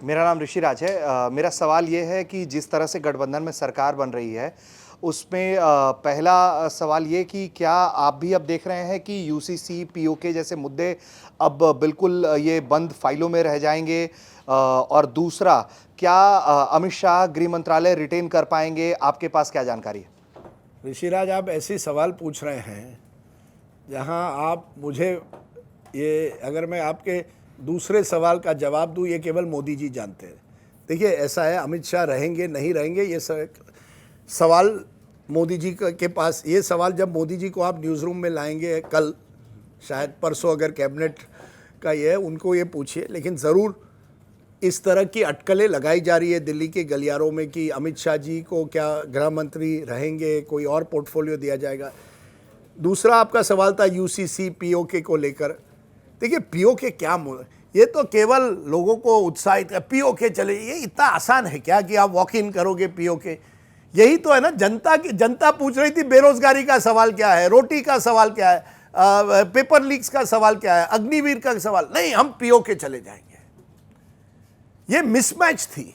मेरा नाम ऋषिराज है। मेरा सवाल ये है कि जिस तरह से गठबंधन में सरकार बन रही है, उसमें पहला सवाल ये कि क्या आप भी अब देख रहे हैं कि यूसीसी, पीओके जैसे मुद्दे अब बिल्कुल ये बंद फाइलों में रह जाएंगे? और दूसरा, क्या अमित शाह गृह मंत्रालय रिटेन कर पाएंगे? आपके पास क्या जानकारी है? ऋषिराज, आप ऐसे सवाल पूछ रहे हैं जहां आप मुझे ये, अगर मैं आपके दूसरे सवाल का जवाब दूं, ये केवल मोदी जी जानते हैं। देखिए, ऐसा है, अमित शाह रहेंगे नहीं रहेंगे, ये सवाल मोदी जी के पास। ये सवाल जब मोदी जी को आप न्यूज़ रूम में लाएंगे, कल शायद परसों, अगर कैबिनेट का ये है, उनको ये पूछिए। लेकिन ज़रूर इस तरह की अटकलें लगाई जा रही है दिल्ली के गलियारों में कि अमित शाह जी को क्या गृह मंत्री रहेंगे, कोई और पोर्टफोलियो दिया जाएगा। दूसरा आपका सवाल था यूसीसी, पीओके को लेकर। देखिए, पीओके क्या, ये तो केवल लोगों को उत्साहित है, पीओके चले, ये इतना आसान है क्या कि आप वॉक इन करोगे पीओके? यही तो है ना, जनता पूछ रही थी बेरोजगारी का सवाल क्या है, रोटी का सवाल क्या है, पेपर लीक्स का सवाल क्या है, अग्निवीर का सवाल नहीं, हम पीओके चले जाएंगे। ये मिसमैच थी।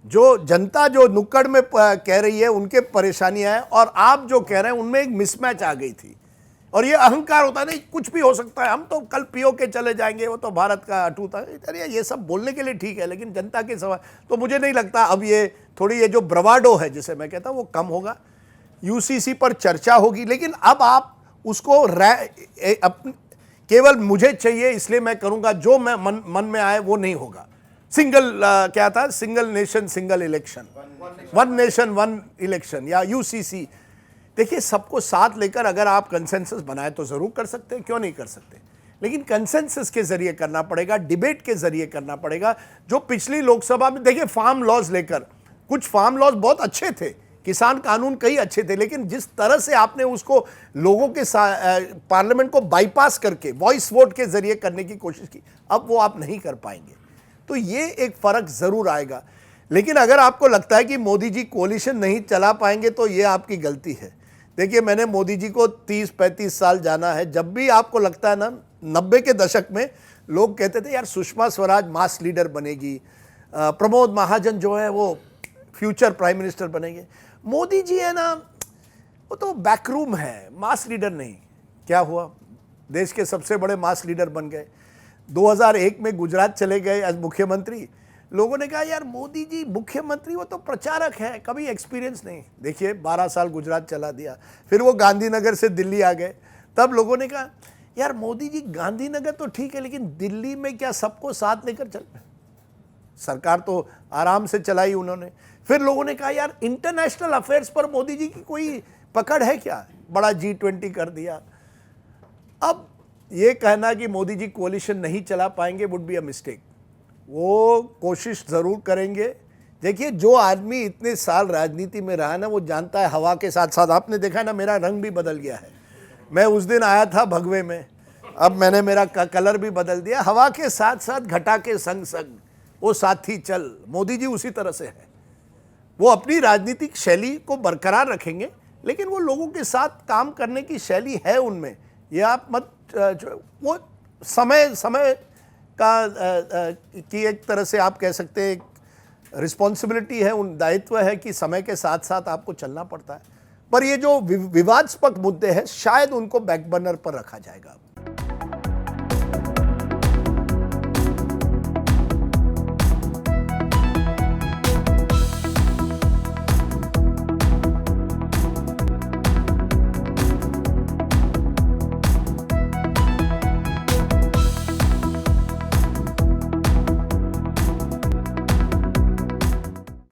जो जनता जो नुक्कड़ में कह रही है उनके परेशानियां हैं, और आप जो कह रहे हैं उनमें एक मिसमैच आ गई थी। और ये अहंकार होता है, नहीं कुछ भी हो सकता है, हम तो कल पीओके चले जाएंगे, वो तो भारत का अटूट है। अरे ये सब बोलने के लिए ठीक है, लेकिन जनता के सवाल तो मुझे नहीं लगता अब ये थोड़ी, ये जो ब्रवाडो है जिसे मैं कहता हूँ, वो कम होगा। यूसीसी पर चर्चा होगी, लेकिन अब आप उसको केवल मुझे चाहिए इसलिए मैं करूंगा, जो मैं मन में आए वो नहीं होगा। क्या था, single nation single election, one nation one election, या यूसीसी। देखिए, सबको साथ लेकर अगर आप कंसेंसस बनाए तो जरूर कर सकते हैं, क्यों नहीं कर सकते, लेकिन कंसेंसस के जरिए करना पड़ेगा, डिबेट के जरिए करना पड़ेगा। जो पिछली लोकसभा में देखिए, फार्म लॉज लेकर, कुछ फार्म लॉज बहुत अच्छे थे, किसान कानून कई अच्छे थे, लेकिन जिस तरह से आपने उसको लोगों के पार्लियामेंट को बाईपास करके वॉइस वोट के जरिए करने की कोशिश की, अब वो आप नहीं कर पाएंगे। तो ये एक फर्क जरूर आएगा। लेकिन अगर आपको लगता है कि मोदी जी कोalition नहीं चला पाएंगे, तो ये आपकी गलती है। देखिए, मैंने मोदी जी को 30-35 साल जाना है। जब भी आपको लगता है ना, 90 के दशक में लोग कहते थे यार सुषमा स्वराज मास लीडर बनेगी, प्रमोद महाजन जो है वो फ्यूचर प्राइम मिनिस्टर बनेंगे। मोदी जी है ना, वो तो बैकरूम है, मास लीडर नहीं। क्या हुआ, देश के सबसे बड़े मास लीडर बन गए। 2001 में गुजरात चले गए एज मुख्यमंत्री। लोगों ने कहा यार मोदी जी मुख्यमंत्री, वो तो प्रचारक है, कभी एक्सपीरियंस नहीं। देखिए, 12 साल गुजरात चला दिया, फिर वो गांधीनगर से दिल्ली आ गए। तब लोगों ने कहा यार मोदी जी गांधीनगर तो ठीक है, लेकिन दिल्ली में क्या सबको साथ लेकर चल रहे? सरकार तो आराम से चलाई उन्होंने। फिर लोगों ने कहा यार इंटरनेशनल अफेयर्स पर मोदी जी की कोई पकड़ है क्या? बड़ा G20 कर दिया। अब ये कहना कि मोदी जी कोalition नहीं चला पाएंगे वुड बी अ मिस्टेक। वो कोशिश ज़रूर करेंगे। देखिए, जो आदमी इतने साल राजनीति में रहा ना, वो जानता है हवा के साथ साथ। आपने देखा ना, मेरा रंग भी बदल गया है। मैं उस दिन आया था भगवे में, अब मैंने मेरा कलर भी बदल दिया। हवा के साथ साथ घटा के संग संग वो साथी चल, मोदी जी उसी तरह से है। वो अपनी राजनीतिक शैली को बरकरार रखेंगे, लेकिन वो लोगों के साथ काम करने की शैली है उनमें। ये आप मत, वो समय का की एक तरह से आप कह सकते हैं रिस्पॉन्सिबिलिटी है, उन दायित्व है कि समय के साथ साथ आपको चलना पड़ता है। पर ये जो विवादास्पद मुद्दे हैं, शायद उनको बैक बर्नर पर रखा जाएगा।